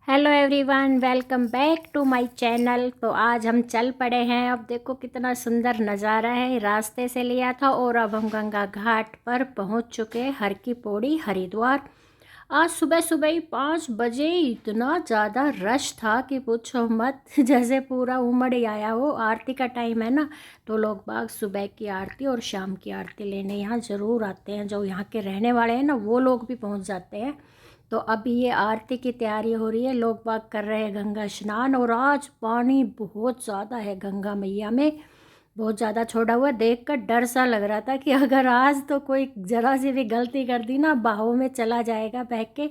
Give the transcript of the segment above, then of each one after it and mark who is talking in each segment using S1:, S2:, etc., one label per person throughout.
S1: Hello everyone, welcome back to my channel. तो आज हम चल पड़े हैं। अब देखो कितना सुंदर नज़ारा है। रास्ते से लिया था और अब हम गंगा घाट पर पहुंच चुके हैं, हर की पौड़ी हरिद्वार। आज सुबह सुबह ही 5 बजे इतना ज़्यादा रश था कि पूछो मत। जैसे पूरा उमड़ ही आया हो। आरती का टाइम है ना, तो लोग बाग सुबह की आरती और शाम की आरती लेने यहाँ ज़रूर आते हैं। जो यहाँ के रहने वाले हैं ना, वो लोग भी पहुँच जाते हैं। तो अभी ये आरती की तैयारी हो रही है, लोग बाग कर रहे हैं गंगा स्नान। और आज पानी बहुत ज़्यादा है गंगा मैया में, बहुत ज़्यादा छोड़ा हुआ। देख कर डर सा लग रहा था कि अगर आज तो कोई ज़रा सी भी गलती कर दी ना, बहाव में चला जाएगा बह के।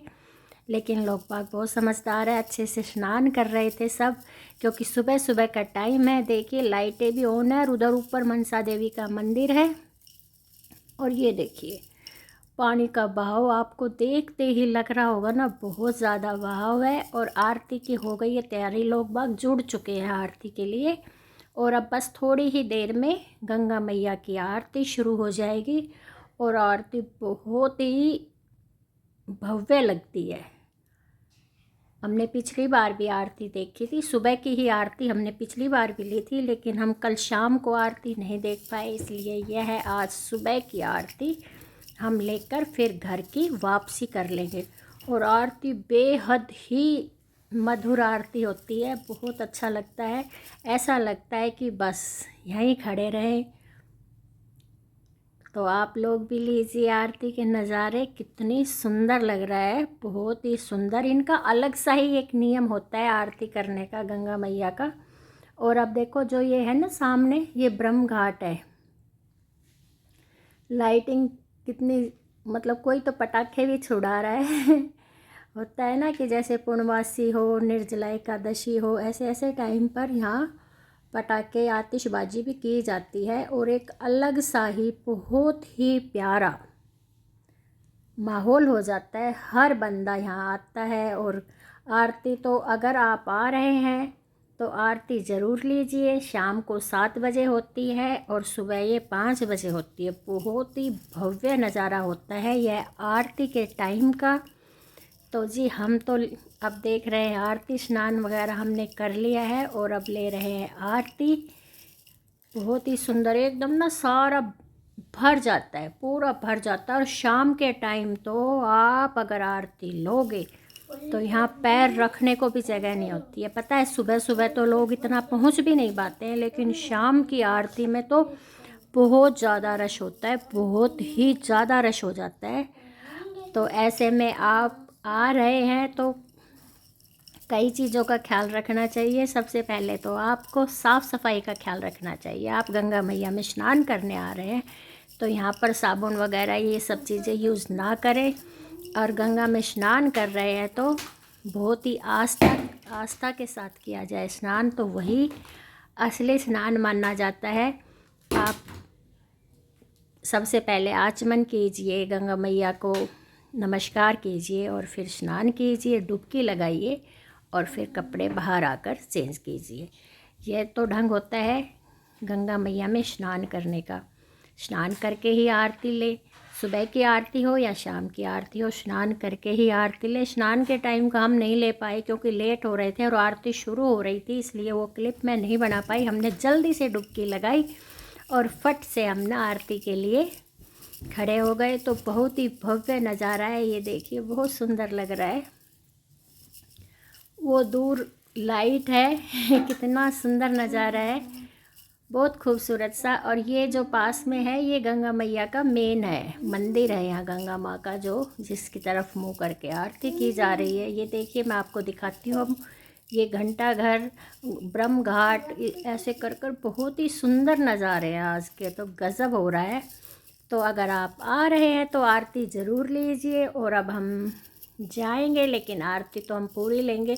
S1: लेकिन लोग बाग बहुत समझदार है, अच्छे से स्नान कर रहे थे सब, क्योंकि सुबह सुबह का टाइम है। देखिए लाइटें भी ऑन है और उधर ऊपर मनसा देवी का मंदिर है। और ये देखिए पानी का बहाव आपको देखते ही लग रहा होगा ना, बहुत ज़्यादा बहाव है। और आरती की हो गई है तैयारी, लोग बाग जुड़ चुके हैं आरती के लिए। और अब बस थोड़ी ही देर में गंगा मैया की आरती शुरू हो जाएगी। और आरती बहुत ही भव्य लगती है। हमने पिछली बार भी आरती देखी थी, सुबह की ही आरती हमने पिछली बार भी ली थी, लेकिन हम कल शाम को आरती नहीं देख पाए, इसलिए यह है आज सुबह की आरती हम लेकर फिर घर की वापसी कर लेंगे। और आरती बेहद ही मधुर आरती होती है, बहुत अच्छा लगता है। ऐसा लगता है कि बस यहीं खड़े रहें। तो आप लोग भी लीजिए आरती के नज़ारे, कितनी सुंदर लग रहा है, बहुत ही सुंदर। इनका अलग सा ही एक नियम होता है आरती करने का, गंगा मैया का। और अब देखो जो ये है ना सामने, ये ब्रह्म घाट है। लाइटिंग कितनी, मतलब कोई तो पटाखे भी छुड़ा रहा है। होता है ना कि जैसे पूर्णमासी हो, निर्जला एकादशी हो, ऐसे ऐसे टाइम पर यहाँ पटाखे आतिशबाजी भी की जाती है। और एक अलग सा ही बहुत ही प्यारा माहौल हो जाता है, हर बंदा यहाँ आता है। और आरती तो अगर आप आ रहे हैं तो आरती ज़रूर लीजिए। शाम को 7 बजे होती है और सुबह ये 5 बजे होती है। बहुत ही भव्य नज़ारा होता है यह आरती के टाइम का। तो जी हम तो अब देख रहे हैं आरती, स्नान वगैरह हमने कर लिया है और अब ले रहे हैं आरती। बहुत ही सुंदर, एकदम ना सारा भर जाता है, पूरा भर जाता है। और शाम के टाइम तो आप अगर आरती लोगे तो यहाँ पैर रखने को भी जगह नहीं होती है। पता है सुबह सुबह तो लोग इतना पहुँच भी नहीं पाते हैं, लेकिन शाम की आरती में तो बहुत ज़्यादा रश होता है, बहुत ही ज़्यादा रश हो जाता है। तो ऐसे में आप आ रहे हैं तो कई चीज़ों का ख्याल रखना चाहिए। सबसे पहले तो आपको साफ़ सफाई का ख्याल रखना चाहिए। आप गंगा मैया में स्नान करने आ रहे हैं तो यहाँ पर साबुन वगैरह ये सब चीज़ें यूज़ ना करें। और गंगा में स्नान कर रहे हैं तो बहुत ही आस्था के साथ किया जाए स्नान, तो वही असली स्नान माना जाता है। आप सबसे पहले आचमन कीजिए, गंगा मैया को नमस्कार कीजिए और फिर स्नान कीजिए, डुबकी लगाइए और फिर कपड़े बाहर आकर चेंज कीजिए। यह तो ढंग होता है गंगा मैया में स्नान करने का। स्नान करके ही आरती ले, सुबह की आरती हो या शाम की आरती हो, स्नान करके ही आरती ले। स्नान के टाइम का हम नहीं ले पाए क्योंकि लेट हो रहे थे और आरती शुरू हो रही थी, इसलिए वो क्लिप मैं नहीं बना पाई। हमने जल्दी से डुबकी लगाई और फट से हमने आरती के लिए खड़े हो गए। तो बहुत ही भव्य नज़ारा है, ये देखिए बहुत सुंदर लग रहा है। वो दूर लाइट है कितना सुंदर नज़ारा है, बहुत खूबसूरत सा। और ये जो पास में है ये गंगा मैया का मेन है, मंदिर है यहाँ गंगा माँ का, जो जिसकी तरफ मुँह करके आरती की जा रही है। ये देखिए मैं आपको दिखाती हूँ। ये घंटा घर, ब्रह्म घाट, ऐसे कर कर बहुत ही सुंदर नज़ारे हैं आज के, तो गज़ब हो रहा है। तो अगर आप आ रहे हैं तो आरती ज़रूर लीजिए। और अब हम जाएंगे, लेकिन आरती तो हम पूरी लेंगे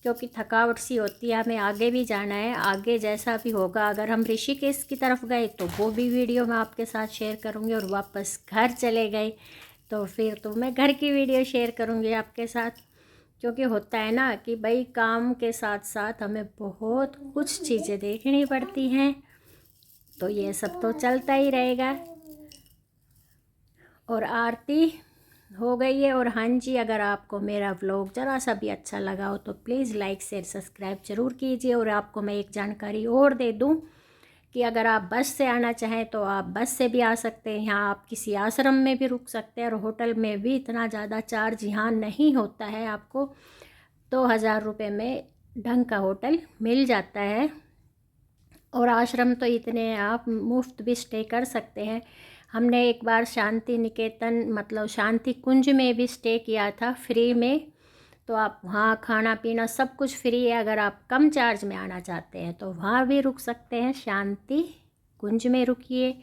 S1: क्योंकि थकावट सी होती है, हमें आगे भी जाना है। आगे जैसा भी होगा, अगर हम ऋषिकेश की तरफ गए तो वो भी वीडियो मैं आपके साथ शेयर करूँगी, और वापस घर चले गए तो फिर तो मैं घर की वीडियो शेयर करूँगी आपके साथ। क्योंकि होता है ना कि भाई काम के साथ साथ हमें बहुत कुछ चीज़ें देखनी पड़ती हैं, तो ये सब तो चलता ही रहेगा। और आरती हो गई है। और हाँ जी, अगर आपको मेरा व्लॉग ज़रा सा भी अच्छा लगा हो तो प्लीज़ लाइक शेयर सब्सक्राइब ज़रूर कीजिए। और आपको मैं एक जानकारी और दे दूं कि अगर आप बस से आना चाहें तो आप बस से भी आ सकते हैं। यहाँ आप किसी आश्रम में भी रुक सकते हैं और होटल में भी इतना ज़्यादा चार्ज यहाँ नहीं होता है। आपको 2000 रुपये में ढंग का होटल मिल जाता है। और आश्रम तो इतने हैं, आप मुफ्त भी स्टे कर सकते हैं। हमने एक बार शांति निकेतन मतलब शांति कुंज में भी स्टे किया था फ्री में। तो आप वहाँ खाना पीना सब कुछ फ्री है। अगर आप कम चार्ज में आना चाहते हैं तो वहाँ भी रुक सकते हैं, शांति कुंज में रुकिए।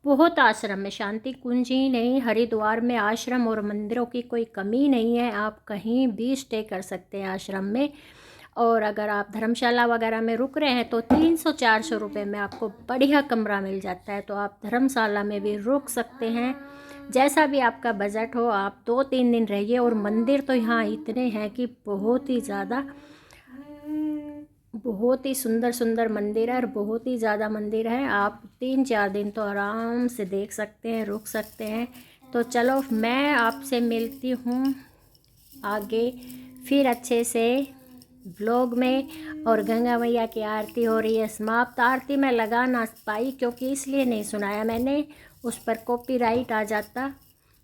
S1: बहुत आश्रम है, शांति कुंज ही नहीं, हरिद्वार में आश्रम और मंदिरों की कोई कमी नहीं है। आप कहीं भी स्टे कर सकते हैं आश्रम में। और अगर आप धर्मशाला वगैरह में रुक रहे हैं तो 300-400 रुपये में आपको बढ़िया कमरा मिल जाता है। तो आप धर्मशाला में भी रुक सकते हैं, जैसा भी आपका बजट हो। आप 2-3 दिन रहिए। और मंदिर तो यहाँ इतने हैं कि बहुत ही ज़्यादा, बहुत ही सुंदर सुंदर मंदिर है और बहुत ही ज़्यादा मंदिर है। आप 3-4 दिन तो आराम से देख सकते हैं, रुक सकते हैं। तो चलो मैं आपसे मिलती हूँ आगे फिर अच्छे से व्लॉग में। और गंगा मैया की आरती हो रही है समाप्त। आरती में लगा ना पाई क्योंकि इसलिए नहीं सुनाया मैंने, उस पर कॉपीराइट आ जाता।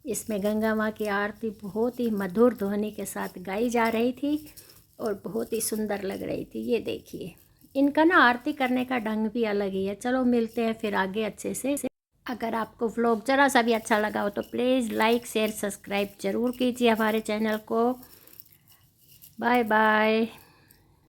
S1: इसमें गंगा माँ की आरती बहुत ही मधुर ध्वनि के साथ गाई जा रही थी और बहुत ही सुंदर लग रही थी। ये देखिए, इनका ना आरती करने का ढंग भी अलग ही है। चलो मिलते हैं फिर आगे अच्छे से। अगर आपको व्लॉग ज़रा सा भी अच्छा लगा हो तो प्लीज़ लाइक शेयर सब्सक्राइब ज़रूर कीजिए हमारे चैनल को। Bye bye.